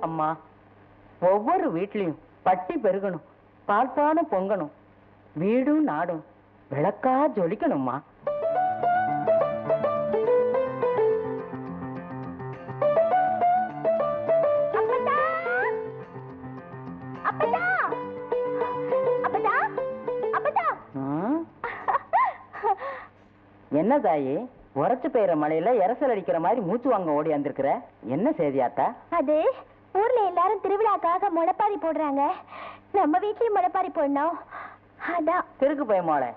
அம்மா, ஒவ்வொரு வீட்லயும் பட்டி பெருகணும், பால்பானம் பொங்கணும், வீடும் நாடும் விளக்கா ஜொலிக்கணும்மா. என்ன தாயி, உரைச்சு பெய்யற மழையில எரசல் அடிக்கிற மாதிரி மூச்சு வாங்க ஓடி வந்திருக்கிற? என்ன செய்தியாத்தா? அது ஊர்ல எல்லாரும் திருவிழாக்காக முளைப்பாரி போடுறாங்க, நம்ம வீட்லயும் முளைப்பாரி போடணும். அதான். திருக்கு போய் மோளை,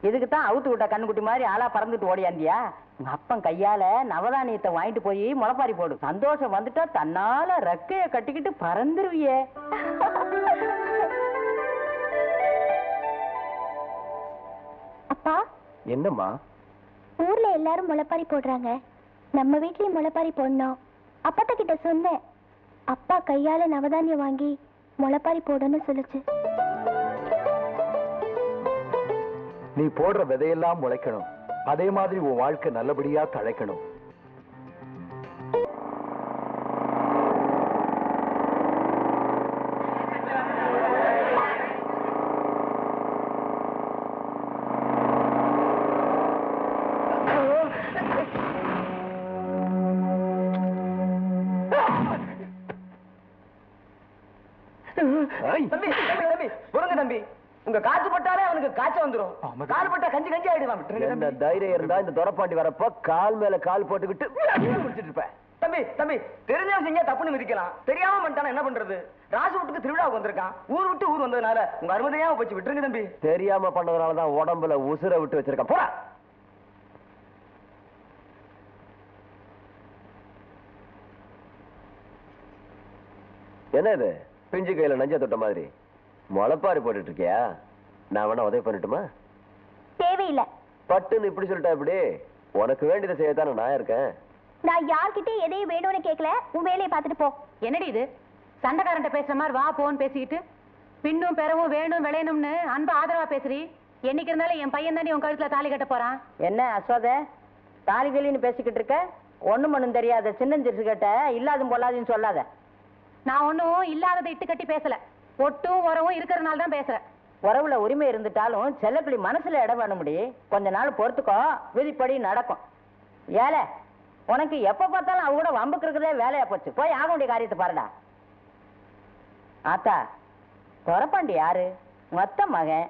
இதுக்கு தான் அவுத்து விட்ட கண்ணுக்குட்டி மாதிரி ஆளா பறந்துட்டு ஓடியாந்தியா? உங்க அப்பன் கையால நவதானியத்தை வாங்கிட்டு போய் முளைப்பாரி போடு. சந்தோஷம் வந்துட்டா தன்னால ரெக்கைய கட்டிக்கிட்டு பறந்துருவியே. அப்பா. என்னம்மா? ஊர்ல எல்லாரும் முளைப்பாரி போடுறாங்க, நம்ம வீட்லயும் முளைப்பாரி போடணும். அப்பா கிட்ட சொன்னேன், அப்பா கையால நவதானியம் வாங்கி முளைப்பாரி போடணும்னு சொல்லுச்சு. நீ போடுற விதையெல்லாம் முளைக்கணும், அதே மாதிரி உன் வாழ்க்கை நல்லபடியா தழைக்கணும். தம்பி, உங்க காற்று பட்டாலே அவனுக்கு காய்ச்சல் வந்துரும். கால் பட்டா கஞ்சி கஞ்சி ஆயிடுவான். என்ன தைரியம் இருந்தா இந்த துரப்பாண்டி வரப்ப கால் மேல கால் போட்டுக்கிட்டு குடிச்சிட்டு இருப்பேன். தம்பி தம்பி, தெரிஞ்சவன் செஞ்சா தப்புன்னு மிதிக்கலாம், தெரியாம பண்ணிட்டானா என்ன பண்றது? ராசு வீட்டுக்கு திருவிழாவுக்கு வந்திருக்கான், ஊர் விட்டு ஊர் வந்ததுனால உங்க அருமதையாம போச்சு, விட்டுருங்க தம்பி. தெரியாம பண்ணதுனாலதான் உடம்புல உசுர விட்டு வச்சிருக்கான். போடா. என்ன இது பிஞ்சு கையில நஞ்ச தொட்ட மாதிரி முளைப்பாரி போட்டுட்டு இருக்கியா? நான் வேணா உதவி பண்ணட்டுமா? தேவையில்லை. பட்டுன்னு இப்படி சொல்லிட்டா இப்படி? உனக்கு வேண்டியதை செய்யத்தானே நான் இருக்கேன். நான் யார்கிட்ட எதையும் வேணும்னு கேட்கல, உன் வேலையை பார்த்துட்டு போ. என்னடி இது சண்டைக்காரன்ட்ட பேசுற மாதிரி வா போன்னு பேசிக்கிட்டு பின்னும் பெறவும் வேணும் விளையணும்னு அன்பு ஆதரவா பேசுறீ? என்னைக்கு இருந்தாலும் என் பையன் தானே உன் கழுத்துல தாலி கட்ட போறான். என்ன அசோத, தாலி வெளின்னு பேசிக்கிட்டு இருக்க? ஒண்ணும் மண்ணும் தெரியாத சின்னஞ்சிறுசு கேட்ட இல்லாதும் பொல்லாதுன்னு சொல்லாத. நான் ஒன்னும் இல்லாததை இட்டு கட்டி பேசல, ஒட்டும் உறவும் இருக்கிறதுனால தான் பேசுறேன். உறவுல உரிமை இருந்துட்டாலும் செல்லக்கிளி மனசுல இடம் வேணும் முடி. கொஞ்ச நாள் பொறுத்துக்கோ, விதிப்படி நடக்கும். ஏல, உனக்கு எப்ப பார்த்தாலும் அவ கூட வம்புக்கு இருக்கிறதே வேலையா போச்சு. போய் ஆக வேண்டிய காரியத்தை பாருடா. ஆத்தா, துறப்பாண்டி யாரு? மொத்த மகன்.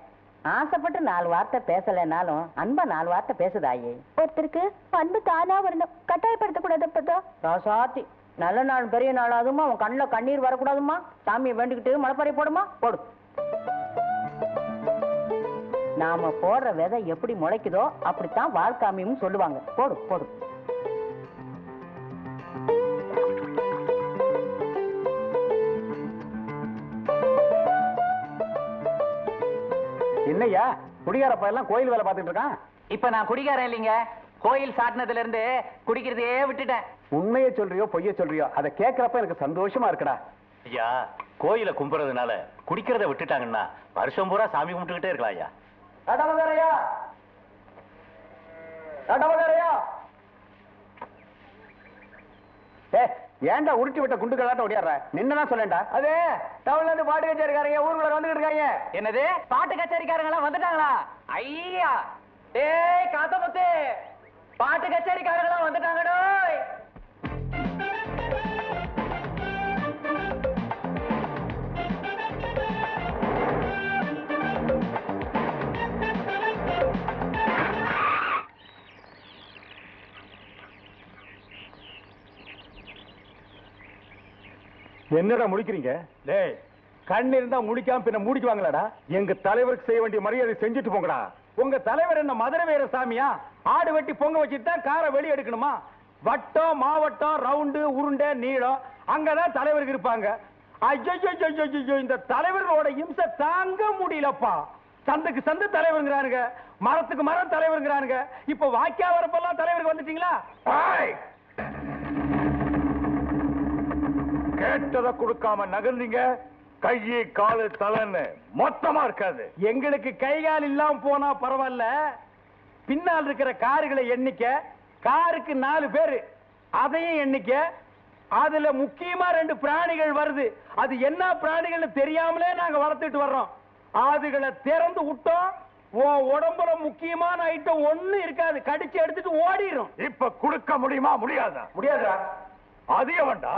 ஆசைப்பட்டு 4 வார்த்தை பேசலைனாலும் அன்பா 4 வார்த்தை பேசுதாயே. ஒருத்தருக்கு அன்பு தானா வரணும், கட்டாயப்படுத்த கூடாது. ராசாத்தி, நல்ல நாள் பெரிய நாள் அதுமா உன் கண்ணில் கண்ணீர் வரக்கூடாதுமா. சாமியை வேண்டிக்கிட்டு மலைப்பாறை போடுமா, போடு. நாம போடுற விதை எப்படி முளைக்குதோ அப்படித்தான் வாழ்க்காமியும் சொல்லுவாங்க. போடு போடு. என்னையா குடிகார பையெல்லாம் கோயில் வேலை பார்த்துட்டு இருக்கான்? இப்ப நான் குடிகாரன் இல்லைங்க, கோயில் சாட்டினதுல இருந்து குடிக்கிறதே விட்டுட்டேன். உண்மையை சொல்றியோ பொய்ய சொல்றியோ அதை கேட்கறப்ப எனக்கு சந்தோஷமா இருக்குடா. ஐயா, கோயில கும்புறதுனால குடிக்கிறத விட்டுட்டாங்கன்னா வருஷம் பூரா சாமி கும்பிட்டுக்கிட்டே இருக்கலாம். ஐயா நடமகாரையா, நடமகாரையா. ஏன்டா உருட்டி விட்ட குண்டு கலாட்ட ஓடியாடுற? நின்னதான் சொல்லேன்டா. அதே டவுன்ல இருந்து பாட்டு கச்சேரிக்காரங்க ஊருக்குள்ள வந்துட்டு இருக்காங்க. என்னது பாட்டு கச்சேரிக்காரங்க எல்லாம் வந்துட்டாங்களா? ஐயா டேய் காத்தமுத்து, பாட்டு கச்சேரிக்காரங்க எல்லாம் வந்துட்டாங்கடோ. என்னடா முடிக்கிறீங்க? டேய், கண் இருந்தா முடிக்காம பின்ன மூடிக்குவாங்களாடா? எங்க தலைவருக்கு செய்ய வேண்டிய மரியாதை செஞ்சுட்டு போங்கடா. உங்க தலைவர் என்ன மதுரை வீர சாமியா? ஆடு வெட்டி பொங்க வச்சுட்டு தான் காரை வெளியே எடுக்கணுமா? வட்டம் மாவட்டம் ரவுண்டு உருண்டை நீளம் அங்கதான் தலைவருக்கு இருப்பாங்க. ஐயோ, இந்த தலைவர்களோட இம்சை தாங்க முடியலப்பா. சந்துக்கு சந்து தலைவருங்கிறானுங்க, மரத்துக்கு மரம் தலைவருங்கிறானுங்க. இப்ப வாக்கியா வரப்பெல்லாம் தலைவருக்கு வந்துட்டீங்களா? கேட்டதை கொடுக்காம நகர்ந்தீங்க, கையை காலு தலைன்னு மொத்தமா இருக்காது. எங்களுக்கு கை கால் இல்லாம போனா பரவாயில்ல, பின்னால் இருக்கிற காருகளை எண்ணிக்க, காருக்கு 4 பேரு அதையும் எண்ணிக்க, அதுல முக்கியமா 2 பிராணிகள் வருது. அது என்ன பிராணிகள்னு தெரியாமலே நாங்க வளர்த்துட்டு வர்றோம். அதுகளை திறந்து விட்டோம், உடம்புல முக்கியமான ஐட்டம் ஒண்ணு இருக்காது, கடிச்சு எடுத்துட்டு ஓடிடும். இப்ப கொடுக்க முடியுமா? முடியாதா? முடியாதா? அதிக வேண்டா.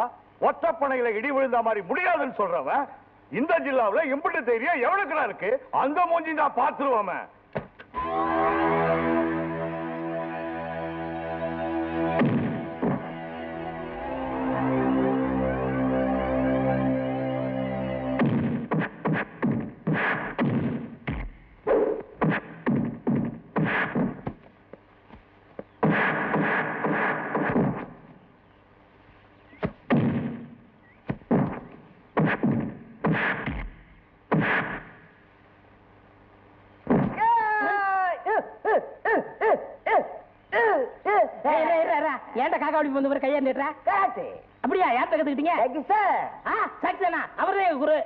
ஒற்றப்பனைகளை இடி விழுந்த மாதிரி முடியாதுன்னு சொல்றவன் இந்த ஜில்லாவுல இம்புட்டு தைரியம் எவ்வளவுக்குலாம் இருக்கு? அந்த மூஞ்சி நான் பாத்துருவோமே. ஏன்டா காக்கா அப்படி வந்து கையா நீட்டுறா? அப்படியா? யார்கிட்ட கத்துக்கிட்டீங்க? சக்சனா அவரே குரு.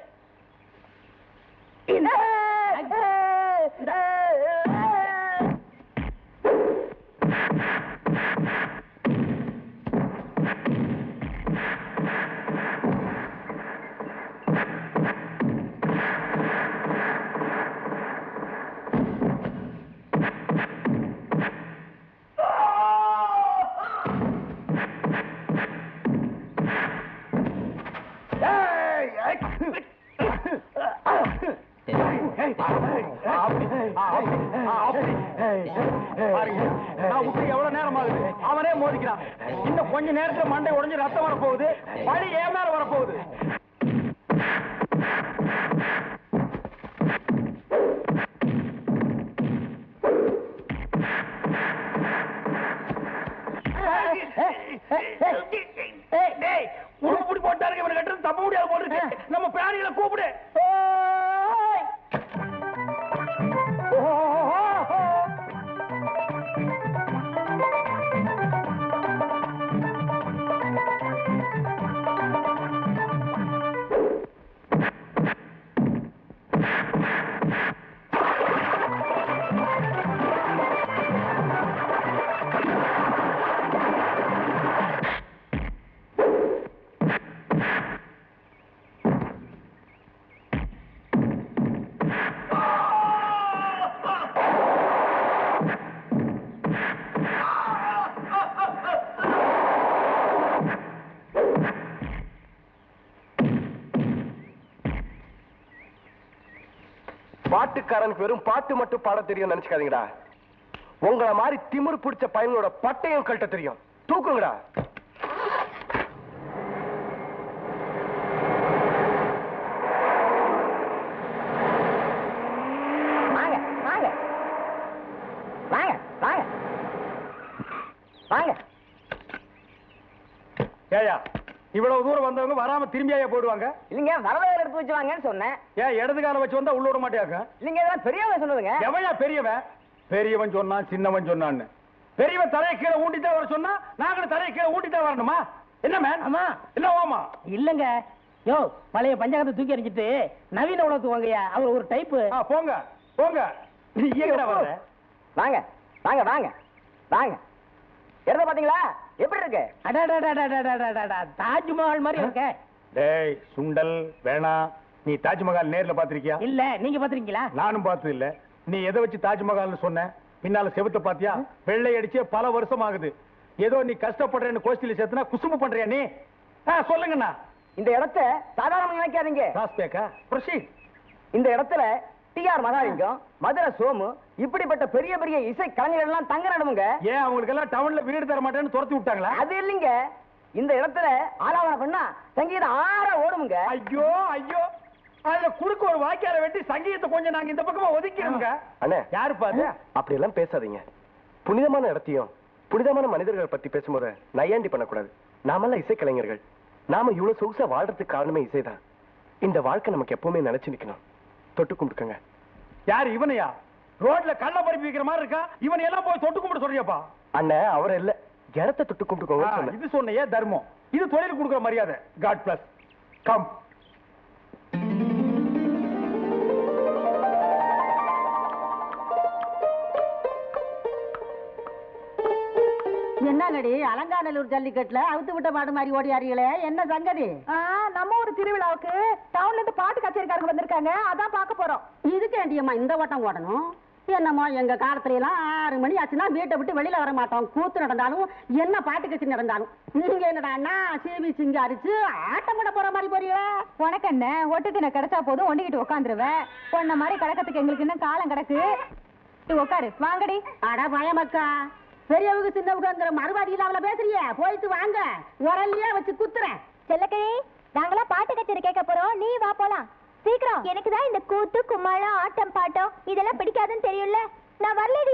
எவ்வளவு நேரம் ஆகுது? அவனே மோதிக்கிறான். இன்னும் கொஞ்ச நேரத்துல மண்டை உடைஞ்சு ரத்தம் வரப்போகுது. வழி ஏன் மேல வரப்போகுது? உடுப்புடி போட்டாருங்க, இவனை கட்டுறது தப்ப முடியாது போல இருக்கு. நம்ம பிராணிகளை கூப்பிடு. பாட்டுக்காரனுக்கு வெறும் பாட்டு மட்டும் பாட தெரியும் நினைச்சுக்காதீங்கடா. உங்களை மாதிரி திமிரு பிடிச்ச பையனோட பட்டையும் கட்ட தெரியும். தூக்குங்கடா. வாங்க வாங்க வாங்க வாங்க வாங்க. ஏயா இவ்வளவு தூரம் வந்தவங்க வராம திரும்பியா போடுவாங்க? இல்லைங்க, வரவேல எடுத்து வச்சு வாங்கன்னு சொன்னேன். ஏன் இடது கால வச்சு வந்தா உள்ள விட மாட்டியாங்க? இல்லைங்க, இதெல்லாம் பெரியவங்க சொன்னதுங்க. எவையா பெரியவன்? பெரியவன் சொன்னான், சின்னவன் சொன்னான்னு. பெரியவன் தலையை கீழே ஊட்டிதான் வர சொன்னா நாங்களும் தலையை கீழே ஊட்டிதான் வரணுமா? என்ன மேன்? ஆமா இல்ல ஓமா இல்லங்க. யோ, பழைய பஞ்சாங்கத்தை தூக்கி எறிஞ்சிட்டு நவீன உலகத்துக்கு வாங்கயா. அவர் ஒரு டைப்பு. போங்க போங்க. நீ எங்கடா வர? வாங்க வாங்க வாங்க வாங்க. எடுத்த பாத்தீங்களா எப்படி இருக்கு? தாஜ்மஹால் மாதிரி இருக்க. டேய் சுண்டல் வேணா. நீ தாஜ்மஹால் நேர்ல பாத்திருக்கியா? இல்ல, நீங்க பாத்திருக்கீங்களா? நானும் பார்த்தது இல்ல. நீ எதை வச்சு தாஜ்மஹால்னு சொன்ன? பின்னால செவுத்த பாத்தியா? வெள்ளை அடிச்சே பல வருஷம் ஆகுது. ஏதோ நீ கஷ்டப்படுறேன்னு கோஷ்டில சேர்த்துனா குசும்பு பண்றியா நீ? சொல்லுங்கண்ணா. இந்த இடத்தை சாதாரண நினைக்காதீங்க. ராஸ்பேக்கா ப்ரொசீட். இந்த இடத்துல டிஆர் மகாலிங்கம், மதுரை சோமு, இப்படிப்பட்ட பெரிய பெரிய இசை கலைஞர்கள் எல்லாம் தங்க நடுமுங்க. ஏன் அவங்களுக்கு எல்லாம் டவுன்ல வீடு தர மாட்டேன்னு துரத்தி விட்டாங்களா? அது இல்லைங்க, இந்த இடத்துல ஆலாவன பண்ணா சங்கீதம் ஆற ஓடுமுங்க. ஐயோ ஐயோ, அதுல குறுக்கு ஒரு வாய்க்கால வெட்டி சங்கீதத்தை கொஞ்சம் நாங்க இந்த பக்கமா ஒதுக்கிடுங்க. அண்ணே யாரு பாரு அப்படி எல்லாம் பேசாதீங்க. புனிதமான இடத்தையும் புனிதமான மனிதர்கள் பத்தி பேசும்போது நையாண்டி பண்ணக்கூடாது. நாமெல்லாம் இசைக்கலைஞர்கள். நாம இவ்வளவு சொகுசா வாழ்றதுக்கு காரணமே இசைதான். இந்த வாழ்க்கை நமக்கு எப்பவுமே நினைச்சு நிக்கணும். தொட்டு கும்பிட்டுக்கங்க. யாரு இவனையா? ரோட்ல கள்ள பறிப்பு வைக்கிற மாதிரி இருக்கா? இவனை எல்லாம் போய் தொட்டு கும்பிட்டு சொல்றியாப்பா? அண்ணே அவரை இல்ல, இடத்தை தொட்டு கும்பிட்டுக்கோங்க. இது சொன்னையே தர்மம். இது தொழில் கொடுக்கிற மரியாதை. God bless. கம். என்னங்க என்னடி அலங்காநல்லூர் ஜல்லிக்கட்டுல அவுத்து விட்ட பாடு மாதிரி ஓடியாரிகளே, என்ன சங்கதி? நம்ம ஒரு திருவிழாவுக்கு டவுன்ல இருந்து பாட்டு கச்சேரிக்காரங்க வந்திருக்காங்க, அதான் பார்க்க போறோம். இதுக்கு வேண்டியம்மா இந்த ஓட்டம் ஓடணும்? என்னம்மா எங்க காலத்துல எல்லாம் 6 மணி ஆச்சுன்னா வீட்டை விட்டு வெளியில வர மாட்டோம். கூத்து நடந்தாலும் என்ன பாட்டு கட்சி நடந்தாலும். நீங்க என்னடா சிவி சிங்காரிச்சு ஆட்டம் போட போற மாதிரி போறீங்களா? உனக்கு என்ன ஒட்டுக்கு நான் கிடைச்சா போதும் ஒண்டிக்கிட்டு உட்காந்துருவேன். உன்ன மாதிரி கிடக்கிறதுக்கு எங்களுக்கு இன்னும் காலம் கிடக்கு. உட்காரு, வாங்கடி. அட பயமக்கா, பெரியவங்க சின்னவங்கிற மறுவாதியில அவளை பேசுறிய, போயிட்டு வாங்க, உரல்லையே வச்சு குத்துறேன். செல்லக்கிழி, நாங்களா பாட்டு கச்சேரி கேட்க போறோம், நீ வா போலாம். சீக்கிரம். எனக்கு தான் இந்த கூத்து கும்மாளம் ஆட்டம் பாட்டம் இதெல்லாம் பிடிக்காதுன்னு தெரியும்ல, நான் வரலடி.